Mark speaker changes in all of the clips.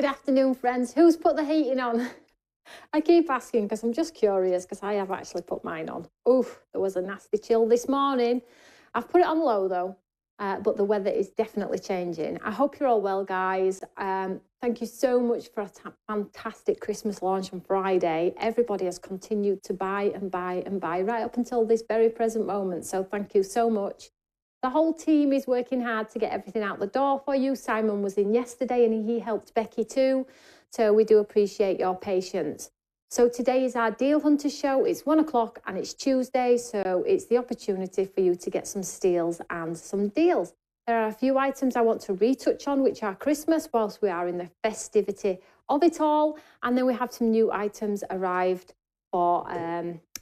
Speaker 1: Good afternoon, friends. Who's put the heating on? I keep asking because I'm just curious, because I have actually put mine on. Oof, there was a nasty chill this morning. I've put it on low though, but the weather is definitely changing. I hope you're all well, guys. Thank you so much for a fantastic Christmas launch on Friday. Everybody has continued to buy and buy and buy right up until this very present moment. So thank you so much. The whole team is working hard to get everything out the door for you. Simon was in yesterday and he helped Becky too. So we do appreciate your patience. So today is our Deal Hunter show. It's 1 o'clock and it's Tuesday. So it's the opportunity for you to get some steals and some deals. There are a few items I want to retouch on, which are Christmas, whilst we are in the festivity of it all. And then we have some new items arrived for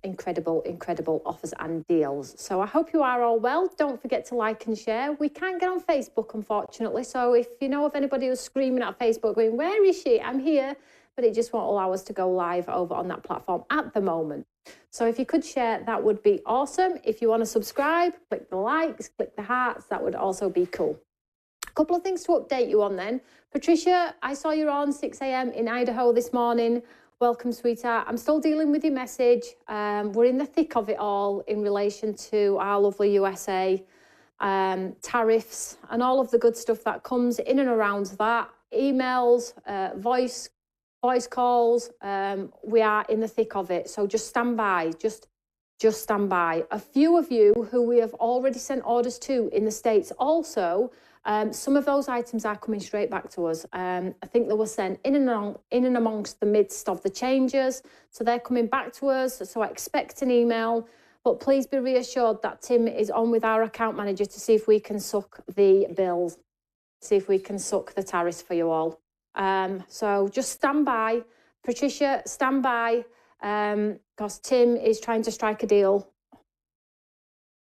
Speaker 1: incredible offers and deals. So I hope you are all well. Don't forget to like and share. We can't get on Facebook, unfortunately. So if you know of anybody who's screaming at Facebook going, where is she? I'm here. But it just won't allow us to go live over on that platform at the moment. So if you could share, that would be awesome. If you want to subscribe, click the likes, click the hearts. That would also be cool. A couple of things to update you on then. Patricia, I saw you're on 6 a.m. in Idaho this morning. Welcome, sweetheart. I'm still dealing with your message. We're in the thick of it all in relation to our lovely USA, tariffs and all of the good stuff that comes in and around that. Emails, voice calls. We are in the thick of it. So just stand by. Just stand by. A few of you who we have already sent orders to in the States also, some of those items are coming straight back to us. I think they were sent in and amongst the midst of the changes. So they're coming back to us. So I expect an email. But please be reassured that Tim is on with our account manager to see if we can suck the bills, see if we can suck the tariffs for you all. So just stand by. Patricia, stand by, because Tim is trying to strike a deal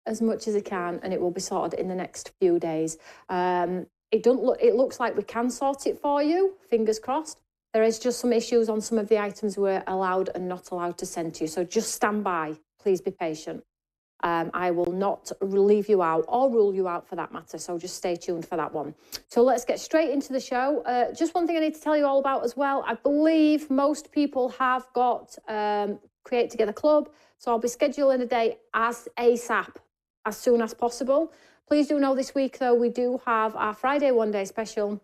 Speaker 1: as much as he can, and it will be sorted in the next few days. It looks like we can sort it for you, fingers crossed. There is just some issues on some of the items we're allowed and not allowed to send to you. So just stand by. Please be patient. I will not leave you out or rule you out for that matter. So just stay tuned for that one. So let's get straight into the show. Just one thing I need to tell you all about as well. I believe most people have got Create Together Club. So I'll be scheduling a day as ASAP, as soon as possible. Please do know this week, though, we do have our Friday one-day special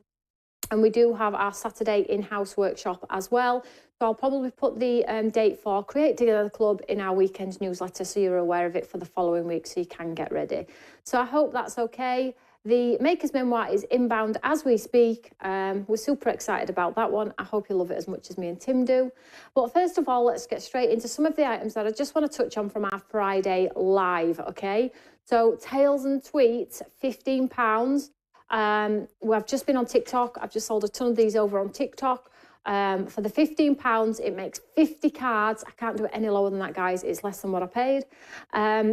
Speaker 1: and we do have our Saturday in-house workshop as well. So I'll probably put the date for Create Together Club in our weekend newsletter so you're aware of it for the following week so you can get ready. So I hope that's okay. The Maker's Memoir is inbound as we speak. We're super excited about that one. I hope you love it as much as me and Tim do. But first of all, let's get straight into some of the items that I just want to touch on from our Friday live, okay? So Tails and Tweets, £15. I've just been on TikTok. I've just sold a ton of these over on TikTok. For the £15, it makes 50 cards. I can't do it any lower than that, guys. It's less than what I paid.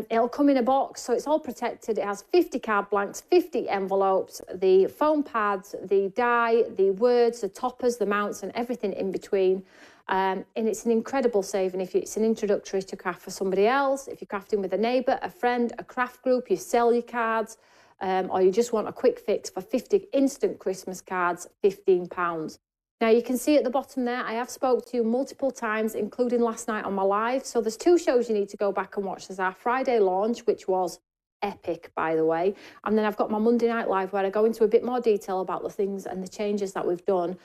Speaker 1: It'll come in a box, so it's all protected. It has 50 card blanks, 50 envelopes, the foam pads, the die, the words, the toppers, the mounts, and everything in between. And it's an incredible saving if it's an introductory to craft for somebody else. If you're crafting with a neighbour, a friend, a craft group, you sell your cards, or you just want a quick fix for 50 instant Christmas cards, £15. Now, you can see at the bottom there, I have spoke to you multiple times, including last night on my live. So there's 2 shows you need to go back and watch. There's our Friday launch, which was epic, by the way. And then I've got my Monday night live where I go into a bit more detail about the things and the changes that we've done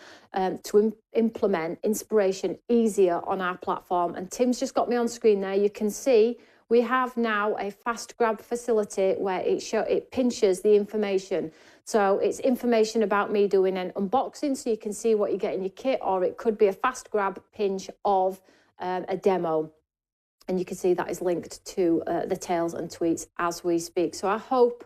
Speaker 1: to implement inspiration easier on our platform. And Tim's just got me on screen there. You can see we have now a fast grab facility where it pinches the information. So it's information about me doing an unboxing so you can see what you get in your kit, or it could be a fast grab pinch of a demo. And you can see that is linked to the Tails and Tweets as we speak. So I hope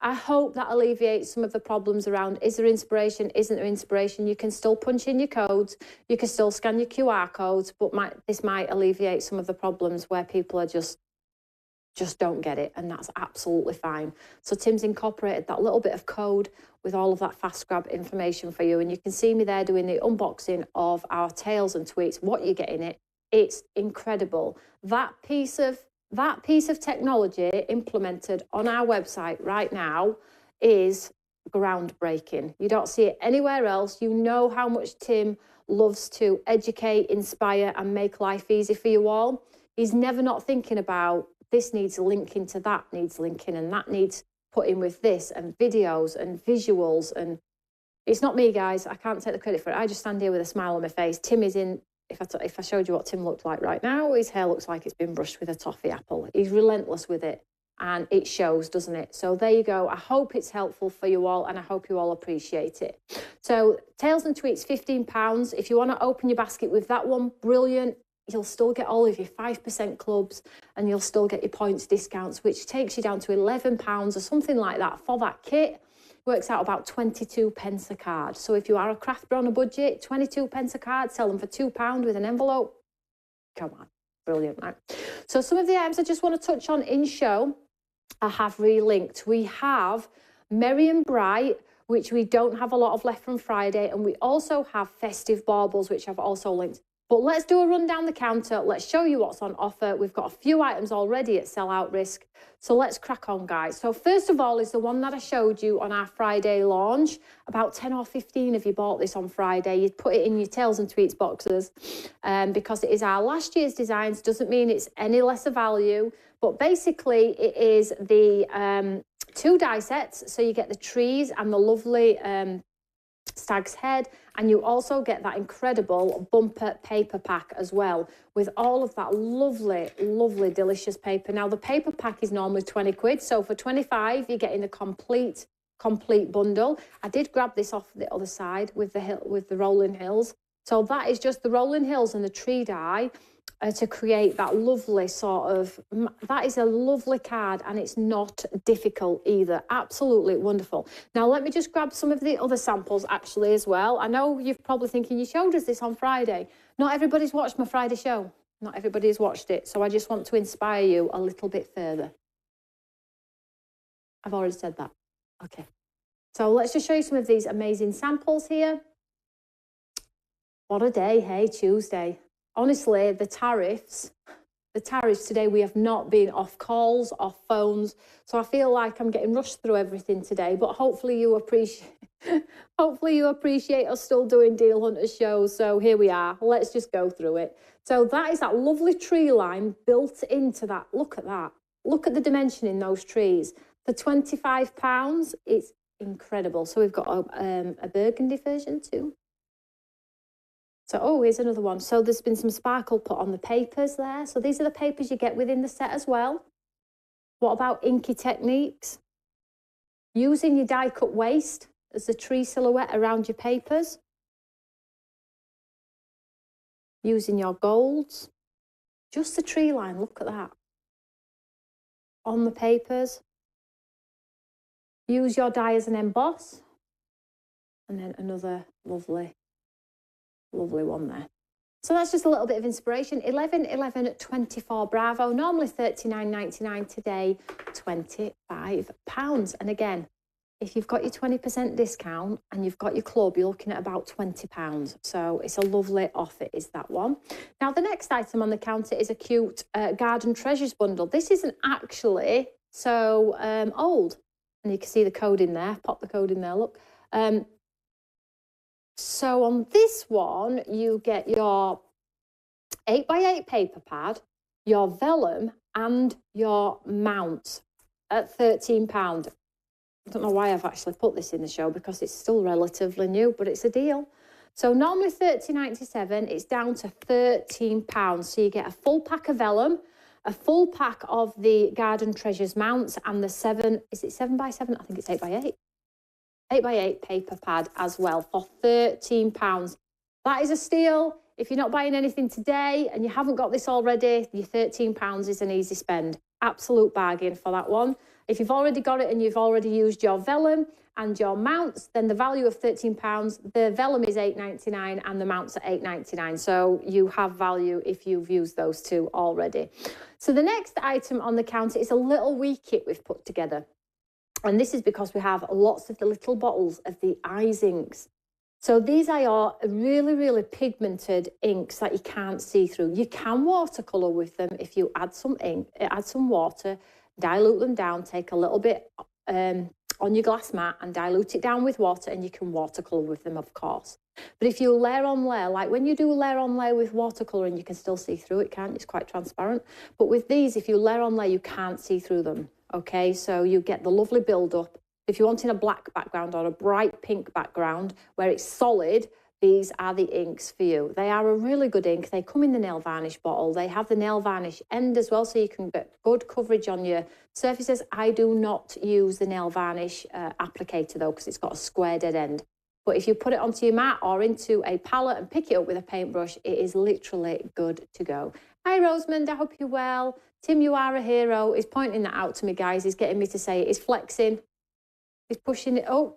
Speaker 1: that alleviates some of the problems around, is there inspiration, isn't there inspiration? You can still punch in your codes, you can still scan your QR codes, but this might alleviate some of the problems where people are just don't get it, and that's absolutely fine. So Tim's incorporated that little bit of code with all of that fast grab information for you, and you can see me there doing the unboxing of our Tails and Tweets, what you get in it. It's incredible. That piece of technology implemented on our website right now is groundbreaking. You don't see it anywhere else. You know how much Tim loves to educate, inspire, and make life easy for you all. He's never not thinking about this needs linking to that needs linking, and that needs putting with this, and videos and visuals. And it's not me, guys. I can't take the credit for it. I just stand here with a smile on my face. Tim is in. If I showed you what Tim looked like right now, his hair looks like it's been brushed with a toffee apple. He's relentless with it, and it shows, doesn't it? So there you go. I hope it's helpful for you all, and I hope you all appreciate it. So Tails and Tweets, £15. If you want to open your basket with that one, brilliant. You'll still get all of your 5% clubs, and you'll still get your points discounts, which takes you down to £11 or something like that for that kit. Works out about 22 pence a card. So if you are a crafter on a budget, 22 pence a card, sell them for £2 with an envelope. Come on, brilliant, right? So some of the items I just want to touch on in show, I have relinked. We have Merry and Bright, which we don't have a lot of left from Friday, and we also have Festive baubles, which I've also linked. But let's do a run down the counter. Let's show you what's on offer. We've got a few items already at sellout risk. So let's crack on, guys. So first of all is the one that I showed you on our Friday launch. About 10 or 15 of you bought this on Friday. You'd put it in your Tails and Tweets boxes because it is our last year's designs. Doesn't mean it's any less a value. But basically, it is the 2 die sets. So you get the trees and the lovely stag's head, and you also get that incredible bumper paper pack as well, with all of that lovely delicious paper. Now the paper pack is normally 20 quid, so for 25 you're getting the complete bundle. I did grab this off the other side with the rolling hills. So that is just the rolling hills and the tree die to create that lovely sort of, that is a lovely card, and it's not difficult either. Absolutely wonderful. Now let me just grab some of the other samples actually as well. I know you're probably thinking, you showed us this on Friday. Not everybody's watched my Friday show. Not everybody has watched it. So I just want to inspire you a little bit further. I've already said that. Okay. So let's just show you some of these amazing samples here. What a day, hey, Tuesday. Honestly, the tariffs today, we have not been off calls, off phones. So I feel like I'm getting rushed through everything today, but hopefully you appreciate us still doing Deal Hunters shows. So here we are. Let's just go through it. So that is that lovely tree line built into that. Look at that. Look at the dimension in those trees. For £25, it's incredible. So we've got a burgundy version too. So, oh, here's another one. So there's been some sparkle put on the papers there. So these are the papers you get within the set as well. What about inky techniques? Using your die cut waste as the tree silhouette around your papers. Using your golds. Just the tree line, look at that. On the papers. Use your die as an emboss. And then another lovely one there. So that's just a little bit of inspiration. 11, 11 at 24 Bravo. Normally $39.99 today, £25. And again, if you've got your 20% discount and you've got your club, you're looking at about £20. So it's a lovely offer, is that one. Now, the next item on the counter is a cute Garden Treasures bundle. This isn't actually so old. And you can see the code in there. Pop the code in there, look. So on this one, you get your 8x8 paper pad, your vellum, and your mount at £13. I don't know why I've actually put this in the show because it's still relatively new, but it's a deal. So normally £30.97, it's down to £13. So you get a full pack of vellum, a full pack of the Garden Treasures mounts, and the is it 7x7? I think it's 8x8. 8x8 paper pad as well for £13. That is a steal. If you're not buying anything today and you haven't got this already, your £13 is an easy spend. Absolute bargain for that one. If you've already got it and you've already used your vellum and your mounts, then the value of £13, the vellum is $8.99 and the mounts are $8.99. So you have value if you've used those two already. So the next item on the counter is a little wee kit we've put together. And this is because we have lots of the little bottles of the eyes inks. So these are your really pigmented inks that you can't see through. You can watercolour with them if you add some ink, add some water, dilute them down, take a little bit on your glass mat and dilute it down with water, and you can watercolour with them, of course. But if you layer on layer, like when you do layer on layer with watercolouring, you can still see through it, can't you? It's quite transparent. But with these, if you layer on layer, you can't see through them, okay? So you get the lovely build-up. If you're wanting a black background or a bright pink background where it's solid, these are the inks for you. They are a really good ink. They come in the nail varnish bottle. They have the nail varnish end as well, so you can get good coverage on your surfaces. I do not use the nail varnish applicator though, because it's got a square dead end. But if you put it onto your mat or into a palette and pick it up with a paintbrush, it is literally good to go. Hi Rosamond, I hope you're well. Tim, you are a hero. He's pointing that out to me, guys. He's getting me to say it. He's flexing. He's pushing it. Oh,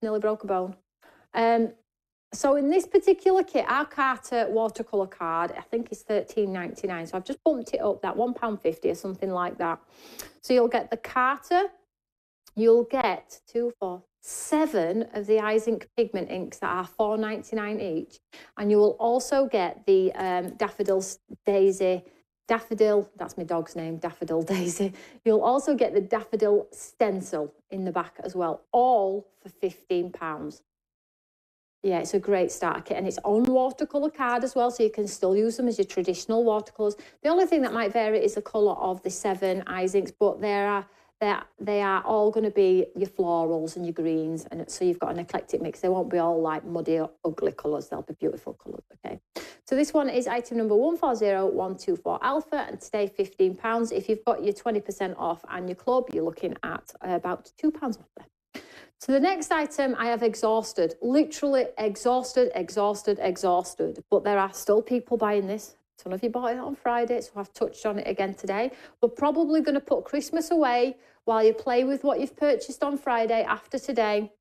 Speaker 1: nearly broke a bone. So in this particular kit, our Carter watercolour card, I think is $13.99. So I've just bumped it up, that £1.50 or something like that. So you'll get the Carter, you'll get 7 of the Ink pigment inks that are $4.99 each. And you will also get the Daffodil, that's my dog's name, Daffodil Daisy. You'll also get the Daffodil Stencil in the back as well, all for £15. Yeah, it's a great starter kit, and it's on watercolour card as well, so you can still use them as your traditional watercolours. The only thing that might vary is the colour of the 7 inks, but they are all going to be your florals and your greens, and so you've got an eclectic mix. They won't be all like muddy or ugly colours. They'll be beautiful colours, okay? So this one is item number 140124 Alpha, and today £15. If you've got your 20% off and your club, you're looking at about £2 off there. So the next item I have exhausted, literally exhausted, but there are still people buying this. Some of you bought it on Friday, so I've touched on it again today. We're probably going to put Christmas away while you play with what you've purchased on Friday after today.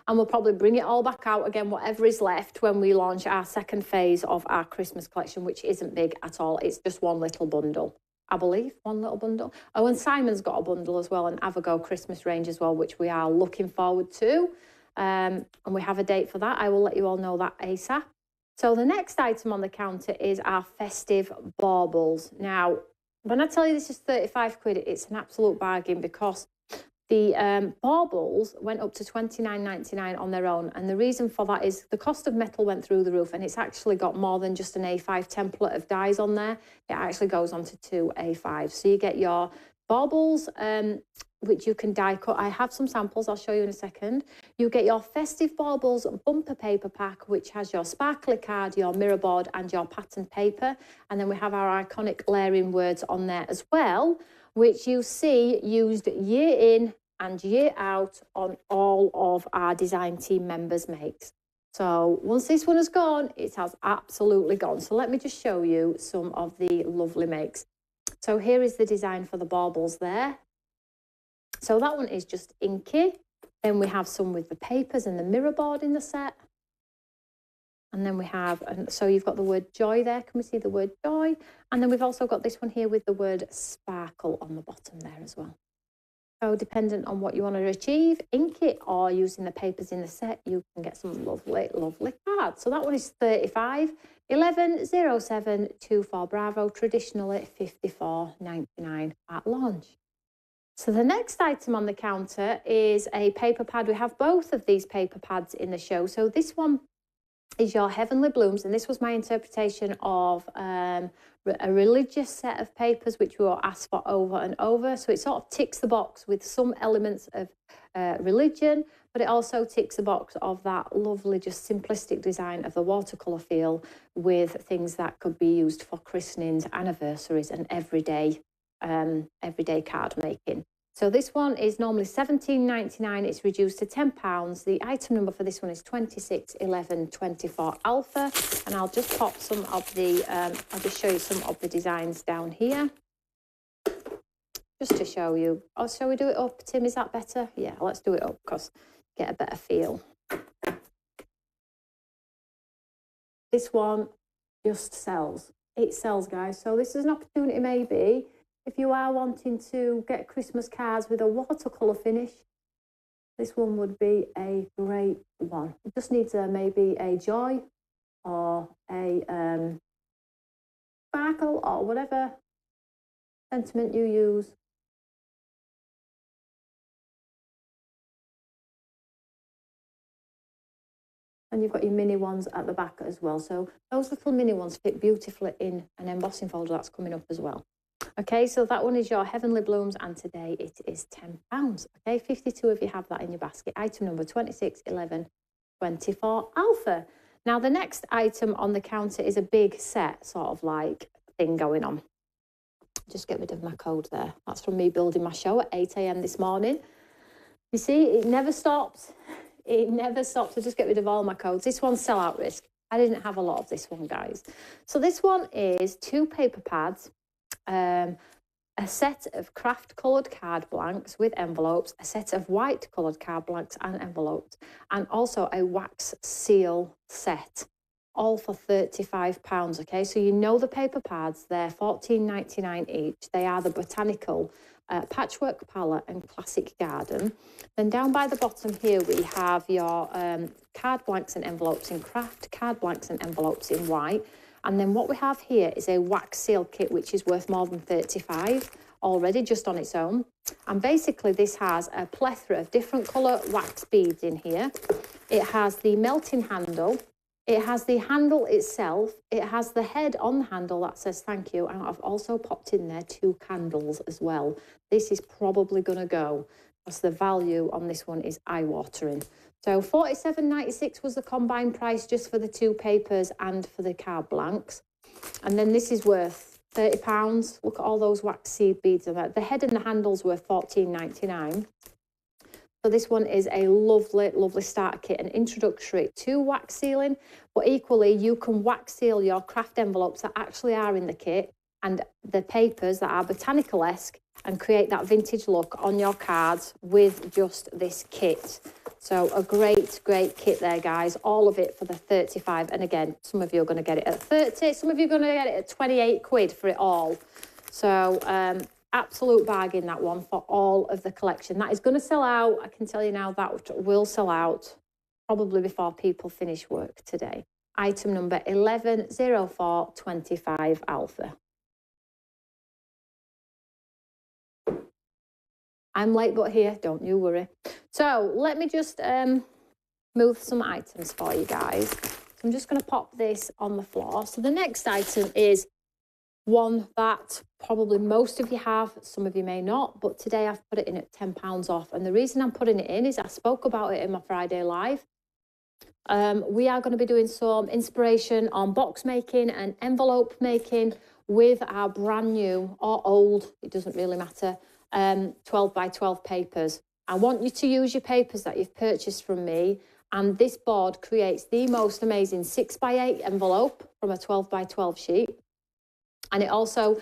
Speaker 1: And we'll probably bring it all back out again, whatever is left, when we launch our second phase of our Christmas collection, which isn't big at all. It's just one little bundle. I believe, one little bundle. Oh, and Simon's got a bundle as well, an Avogo Christmas range as well, which we are looking forward to. And we have a date for that. I will let you all know that ASAP. So the next item on the counter is our Festive baubles. Now, when I tell you this is 35 quid, it's an absolute bargain, because the baubles went up to $29.99 on their own, and the reason for that is the cost of metal went through the roof, and it's actually got more than just an A5 template of dies on there. It actually goes on to 2 A5s. So you get your baubles, which you can die cut. I have some samples, I'll show you in a second. You get your Festive baubles bumper paper pack, which has your sparkly card, your mirror board, and your patterned paper. And then we have our iconic layering words on there as well, which you see used year in and year out on all of our design team members' makes. So once this one has gone, it has absolutely gone. So let me just show you some of the lovely makes. So here is the design for the baubles there. So that one is just inky. Then we have some with the papers and the mirror board in the set. And then we have, so you've got the word joy there. Can we see the word joy? And then we've also got this one here with the word sparkle on the bottom there as well. So dependent on what you want to achieve, ink it or using the papers in the set, you can get some lovely, lovely cards. So that one is 35, 110724 Bravo, traditionally $54.99 at launch. So the next item on the counter is a paper pad. We have both of these paper pads in the show. So this one is your Heavenly Blooms, and this was my interpretation of a religious set of papers which we were asked for over and over. So it sort of ticks the box with some elements of religion, but it also ticks the box of that lovely, just simplistic design of the watercolour feel with things that could be used for christenings, anniversaries, and everyday card making. So this one is normally $17.99. It's reduced to £10. The item number for this one is 261124 Alpha. And I'll just pop some of the, I'll just show you some of the designs down here. Just to show you. Oh, shall we do it up, Tim? Is that better? Yeah, let's do it up because get a better feel. This one just sells. It sells, guys. So this is an opportunity maybe if you are wanting to get Christmas cards with a watercolour finish. This one would be a great one. It just needs maybe a joy or a sparkle or whatever sentiment you use. And you've got your mini ones at the back as well. So those little mini ones fit beautifully in an embossing folder that's coming up as well. Okay, so that one is your Heavenly Blooms, and today it is £10. Okay, 52 if you have that in your basket. Item number 261124 Alpha. Now, the next item on the counter is a big set sort of like thing going on. Just get rid of my code there. That's from me building my show at 8 a.m. this morning. You see, it never stops. It never stops. So just get rid of all my codes. This one's sell-out risk. I didn't have a lot of this one, guys. So this one is 2 paper pads, a set of craft coloured card blanks with envelopes, a set of white coloured card blanks and envelopes, and also a wax seal set, all for £35. Okay, so you know the paper pads, they're $14.99 each. They are the Botanical Patchwork Palette and Classic Garden. Then down by the bottom here we have your card blanks and envelopes in craft, card blanks and envelopes in white. And then what we have here is a wax seal kit, which is worth more than $35 already just on its own. And basically this has a plethora of different colour wax beads in here. It has the melting handle. It has the handle itself. It has the head on the handle that says thank you. And I've also popped in there 2 candles as well. This is probably going to go, because the value on this one is eye-watering. So $47.96 was the combined price just for the 2 papers and for the card blanks. And then this is worth £30. Look at all those wax seed beads on that. The head and the handle's worth $14.99. So this one is a lovely, lovely starter kit, an introductory to wax sealing. But equally, you can wax seal your craft envelopes that actually are in the kit and the papers that are botanical-esque and create that vintage look on your cards with just this kit. So a great, great kit there, guys. All of it for the $35. And again, some of you are going to get it at $30. Some of you are going to get it at 28 quid for it all. So absolute bargain, that one, for all of the collection. That is going to sell out. I can tell you now that will sell out probably before people finish work today. Item number 110425 Alpha. I'm late but here, don't you worry. So let me just move some items for you guys. So I'm just going to pop this on the floor. So the next item is one that probably most of you have, some of you may not, but today I've put it in at £10 off. And the reason I'm putting it in is I spoke about it in my Friday Live. We are going to be doing some inspiration on box making and envelope making with our brand new or old, it doesn't really matter, 12 by 12 papers. I want you to use your papers that you've purchased from me, and this board creates the most amazing 6 by 8 envelope from a 12 by 12 sheet. And it also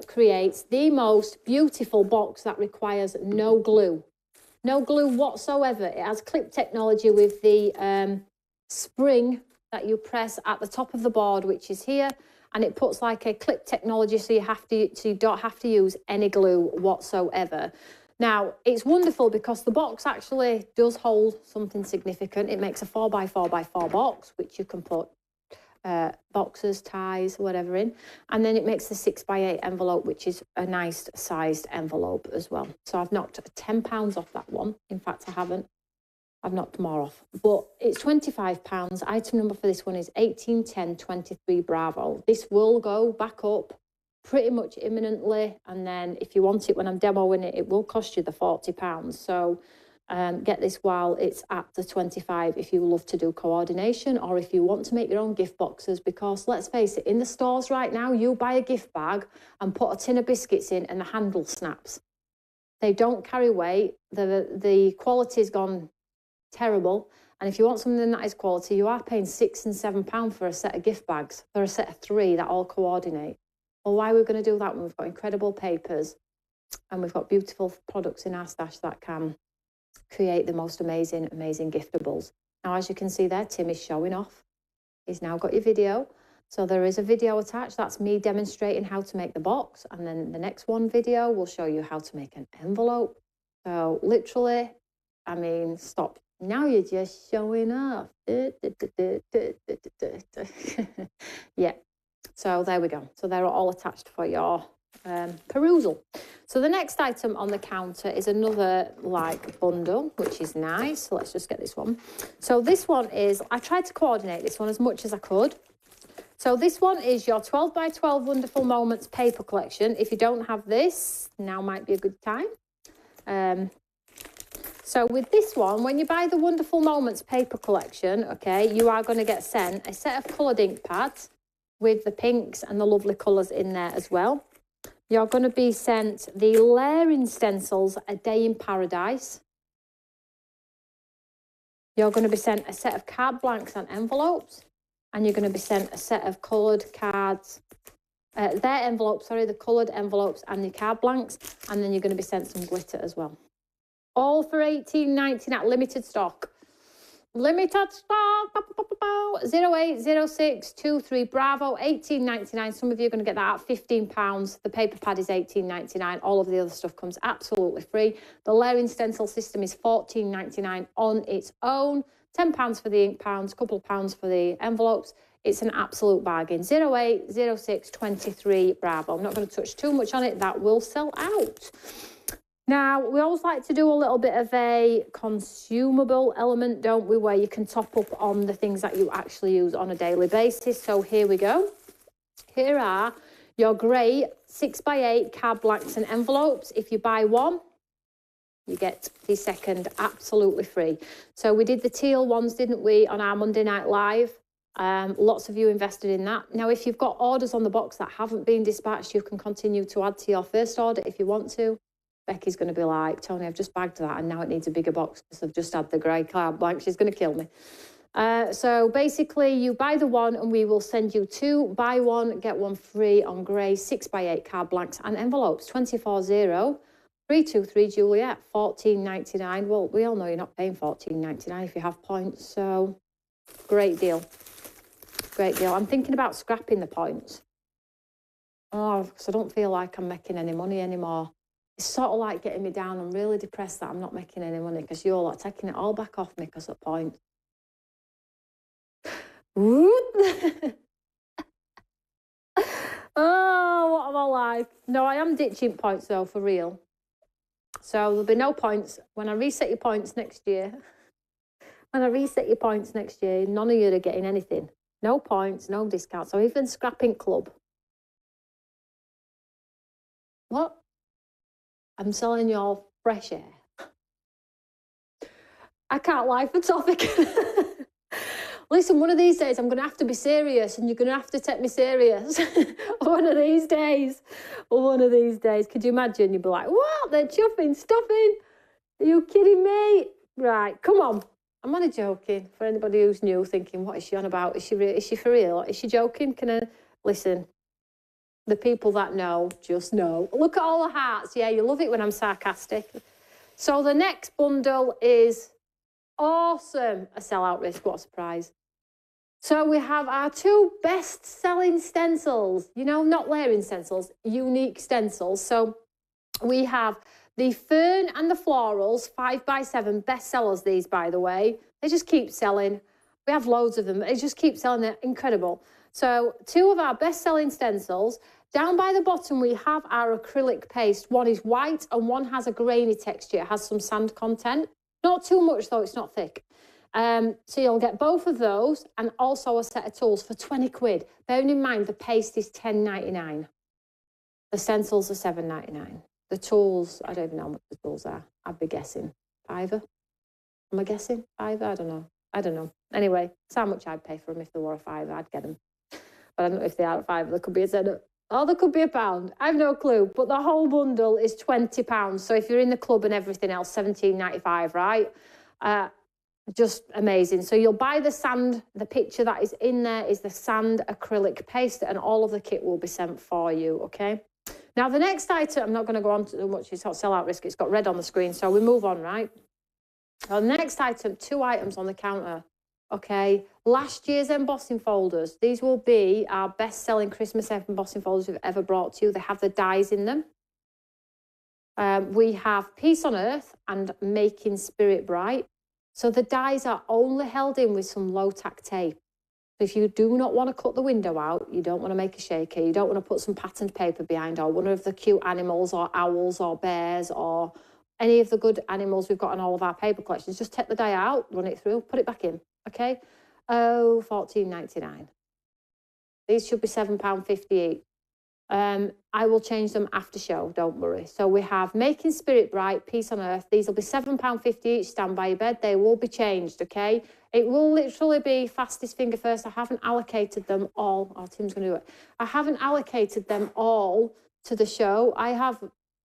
Speaker 1: creates the most beautiful box that requires no glue. No glue whatsoever. It has clip technology with the spring that you press at the top of the board, which is here. And it puts like a clip technology, so you don't have to use any glue whatsoever. Now, it's wonderful because the box actually does hold something significant. It makes a 4 by 4 by 4 box, which you can put boxes, ties, whatever in. And then it makes the 6 by 8 envelope, which is a nice sized envelope as well. So I've knocked £10 off that one. In fact, I haven't. I've knocked more off, but it's £25. Item number for this one is 181023 Bravo. This will go back up pretty much imminently, and then if you want it when I'm demoing it, it will cost you the £40. So get this while it's at the 25 if you love to do coordination, or if you want to make your own gift boxes, because let's face it, in the stores right now, you buy a gift bag and put a tin of biscuits in and the handle snaps. They don't carry weight. The quality's gone terrible, and if you want something that is quality, you are paying £6 and £7 for a set of gift bags, for a set of 3 that all coordinate. Well, why are we going to do that when we've got incredible papers and we've got beautiful products in our stash that can create the most amazing giftables? Now, as you can see there, Tim is showing off. He's now got your video, so there is a video attached. That's me demonstrating how to make the box, and then the next video will show you how to make an envelope. So literally, I mean, stop. Now you're just showing off. Yeah. So there we go. So they're all attached for your perusal. So the next item on the counter is another like bundle, which is nice. So let's just get this one. So this one is, I tried to coordinate this one as much as I could. So this one is your 12 by 12 Wonderful Moments paper collection. If you don't have this, now might be a good time. So with this one, when you buy the Wonderful Moments paper collection, okay, you are going to get sent a set of coloured ink pads with the pinks and the lovely colours in there as well. You're going to be sent the layering stencils, A Day in Paradise. You're going to be sent a set of card blanks and envelopes. And you're going to be sent a set of coloured cards, their envelopes, sorry, the coloured envelopes and the card blanks. And then you're going to be sent some glitter as well. All for $18.99, limited stock. Limited stock, 080623 Bravo, $18.99. Some of you are going to get that at £15. The paper pad is $18.99. All of the other stuff comes absolutely free. The layering stencil system is $14.99 on its own. £10 for the ink pounds, a couple of pounds for the envelopes. It's an absolute bargain. 080623 Bravo. I'm not going to touch too much on it. That will sell out. Now, we always like to do a little bit of a consumable element, don't we, where you can top up on the things that you actually use on a daily basis. So here we go. Here are your great 6x8 card blanks and envelopes. If you buy one, you get the second absolutely free. So we did the teal ones, didn't we, on our Monday Night Live. Lots of you invested in that. Now, if you've got orders on the box that haven't been dispatched, you can continue to add to your first order if you want to. Becky's going to be like, Tony, I've just bagged that and now it needs a bigger box because I've just had the grey card blank. She's going to kill me. So basically, you buy the one and we will send you two. Buy one, get one free on grey 6x8 card blanks and envelopes. 240-323 Juliet, $14.99. Well, we all know you're not paying $14.99 if you have points. So great deal. Great deal. I'm thinking about scrapping the points. Oh, because I don't feel like I'm making any money anymore. It's sort of like getting me down. I'm really depressed that I'm not making any money because you're like taking it all back off me because of points. Oh, what am I like? No, I am ditching points though, for real. So there'll be no points. When I reset your points next year, none of you are getting anything. No points, no discounts, or even scrapping club. What? I'm selling your fresh air. I can't lie for topic. Listen, one of these days I'm going to have to be serious and you're going to have to take me serious. One of these days. Could you imagine? You'd be like, what? They're chuffing, stuffing. Are you kidding me? Right, come on. I'm only joking. For anybody who's new thinking, what is she on about? Is she for real? Is she joking? Listen. The people that know just know. Look at all the hearts. Yeah, you love it when I'm sarcastic. So the next bundle is awesome. A sellout risk. What a surprise. So we have our two best-selling stencils. You know, not layering stencils, unique stencils. So we have the Fern and the Florals 5x7 bestsellers, these, by the way. They just keep selling. We have loads of them. They just keep selling. They're incredible. So two of our best-selling stencils. Down by the bottom, we have our acrylic paste. One is white and one has a grainy texture. It has some sand content. Not too much, though. It's not thick. So you'll get both of those and also a set of tools for 20 quid. Bearing in mind, the paste is $10.99. The stencils are $7.99. The tools, I don't even know how much the tools are. I'd be guessing £5. Am I guessing £5? I don't know. Anyway, it's how much I'd pay for them if they were a £5. I'd get them. But I don't know if they are a £5. There could be a £10. Oh, there could be a £1. I have no clue. But the whole bundle is £20. So if you're in the club and everything else, $17.95, right? Just amazing. So you'll buy the sand. The picture that is in there is the sand acrylic paste, and all of the kit will be sent for you, okay? Now, the next item, I'm not going to go on too much. It's not sellout risk. It's got red on the screen, so we move on, right? Now, the next item, 2 items on the counter. Okay, last year's embossing folders. These will be our best-selling Christmas embossing folders we've ever brought to you. They have the dies in them. We have Peace on Earth and Making Spirit Bright. So the dies are only held in with some low-tack tape. So if you do not want to cut the window out, you don't want to make a shaker, you don't want to put some patterned paper behind, or one of the cute animals or owls or bears or any of the good animals we've got in all of our paper collections, just take the die out, run it through, put it back in, okay? Oh, $14.99. These should be £7.50 each. I will change them after show, don't worry. So we have Making Spirit Bright, Peace on Earth. These will be £7.50 each, stand by your bed. They will be changed, okay? It will literally be fastest finger first. I haven't allocated them all. Oh, Tim's going to do it. I haven't allocated them all to the show. I have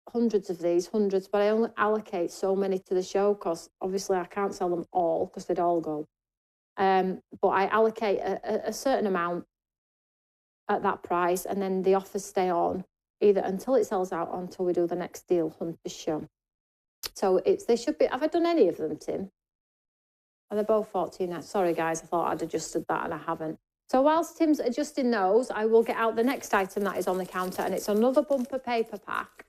Speaker 1: hundreds of these, but I only allocate so many to the show because obviously I can't sell them all because they'd all go. But I allocate a certain amount at that price, and then the offers stay on either until it sells out or until we do the next deal hunters show. So they should be. Have I done any of them, Tim? Are they both 14? Sorry guys, I thought I'd adjusted that and I haven't. So whilst Tim's adjusting those, I will get out the next item that is on the counter, and it's another bumper paper pack.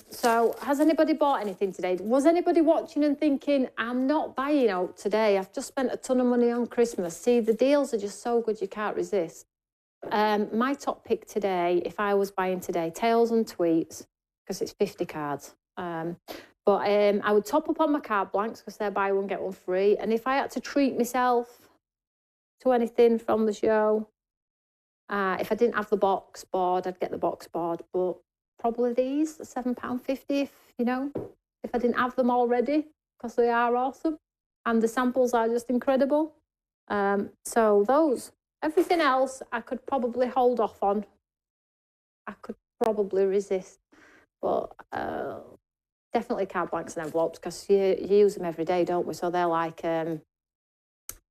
Speaker 1: So has anybody bought anything today? Was anybody watching and thinking, I'm not buying out today, I've just spent a ton of money on Christmas? See, the deals are just so good you can't resist. My top pick today, if I was buying today, Tails and Tweets, because it's 50 cards. But I would top up on my card blanks because they're buy one, get one free. And if I had to treat myself to anything from the show, if I didn't have the box board, I'd get the box board. But probably these, £7.50, if I didn't have them already, because they are awesome. And the samples are just incredible. So those. Everything else I could probably hold off on. I could probably resist. But definitely card blanks and envelopes, because you use them every day, don't we? So they're like a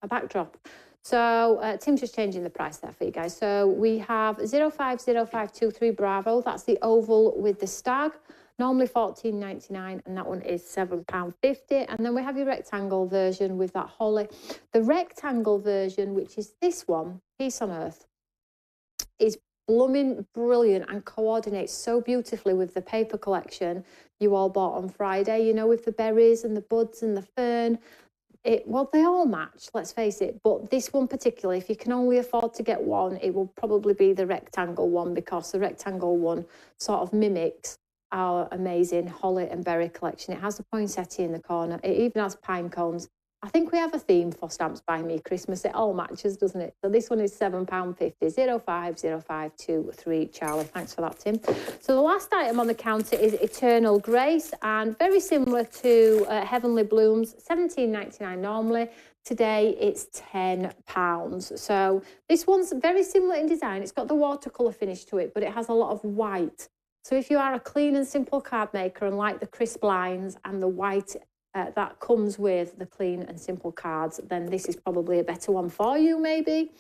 Speaker 1: backdrop. So Tim's just changing the price there for you guys. So we have 050523 Bravo. That's the oval with the stag. Normally $14.99, and that one is £7.50. And then we have your rectangle version with that holly. The rectangle version, which is this one, Peace on Earth, is blooming brilliant and coordinates so beautifully with the paper collection you all bought on Friday, with the berries and the buds and the fern. Well, they all match, let's face it, but this one particularly, if you can only afford to get one, it will probably be the rectangle one, because the rectangle one sort of mimics our amazing holly and berry collection. It has the poinsettia in the corner. It even has pine cones. I think we have a theme for Stamps by Me Christmas. It all matches, doesn't it? So this one is £7.50. 050523 Charlie. Thanks for that, Tim. So the last item on the counter is Eternal Grace, and very similar to Heavenly Blooms, £17.99 normally. Today it's £10. So this one's very similar in design. It's got the watercolour finish to it, but it has a lot of white. So if you are a clean and simple card maker and like the crisp lines and the white that comes with the clean and simple cards, then this is probably a better one for you, maybe.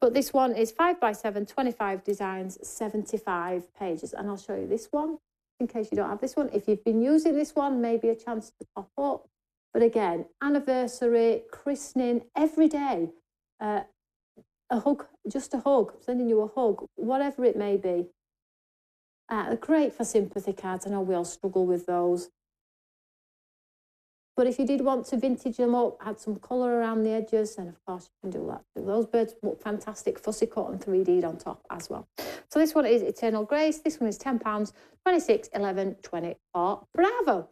Speaker 1: But this one is 5x7, 25 designs, 75 pages. And I'll show you this one in case you don't have this one. If you've been using this one, maybe a chance to top up. But again, anniversary, christening, every day. A hug, just a hug, sending you a hug, whatever it may be. Great for sympathy cards. I know we all struggle with those. But if you did want to vintage them up, add some colour around the edges, then of course you can do that too. Those birds look fantastic, fussy cut and 3D'd on top as well. So this one is Eternal Grace. This one is £10, 26, 11, 24. Bravo!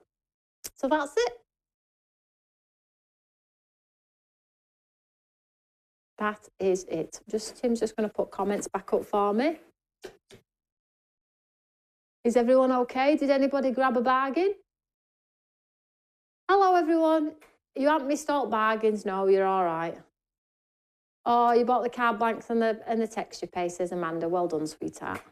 Speaker 1: So that's it. That is it. Tim's just going to put comments back up for me. Is everyone okay? Did anybody grab a bargain? Hello, everyone. You haven't missed out bargains. No, you're all right. Oh, you bought the card blanks and the texture paste, says Amanda. Well done, sweetheart.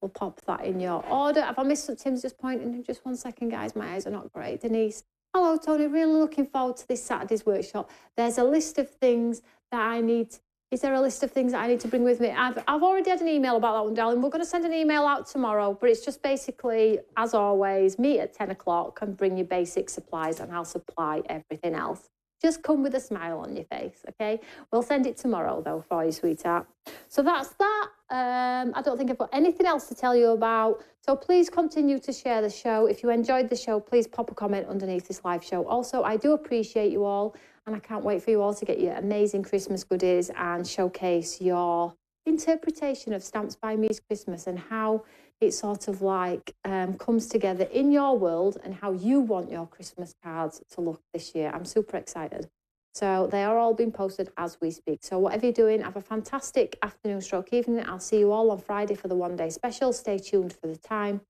Speaker 1: We'll pop that in your order. Have I missed some? Tim's just pointing. Just 1 second, guys. My eyes are not great. Denise. Hello, Tony. Really looking forward to this Saturday's workshop. There's a list of things that I need. Is there a list of things that I need to bring with me? I've already had an email about that one, darling. We're going to send an email out tomorrow, but it's just basically, as always, meet at 10 o'clock and bring your basic supplies, and I'll supply everything else. Just come with a smile on your face, okay? We'll send it tomorrow, though, for you, sweetheart. So that's that. I don't think I've got anything else to tell you about. So please continue to share the show. If you enjoyed the show, please pop a comment underneath this live show. Also, I do appreciate you all, and I can't wait for you all to get your amazing Christmas goodies and showcase your interpretation of Stamps by Me's Christmas and how it sort of like comes together in your world and how you want your Christmas cards to look this year. I'm super excited. So they are all being posted as we speak. So whatever you're doing, have a fantastic afternoon stroke evening. I'll see you all on Friday for the one-day special. Stay tuned for the time.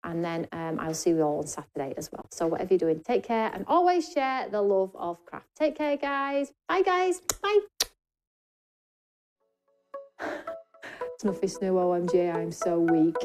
Speaker 1: And then I'll see you all on Saturday as well. So whatever you're doing, take care and always share the love of craft. Take care, guys. Bye, guys. Bye. Snuffy Snow, OMG, I'm so weak.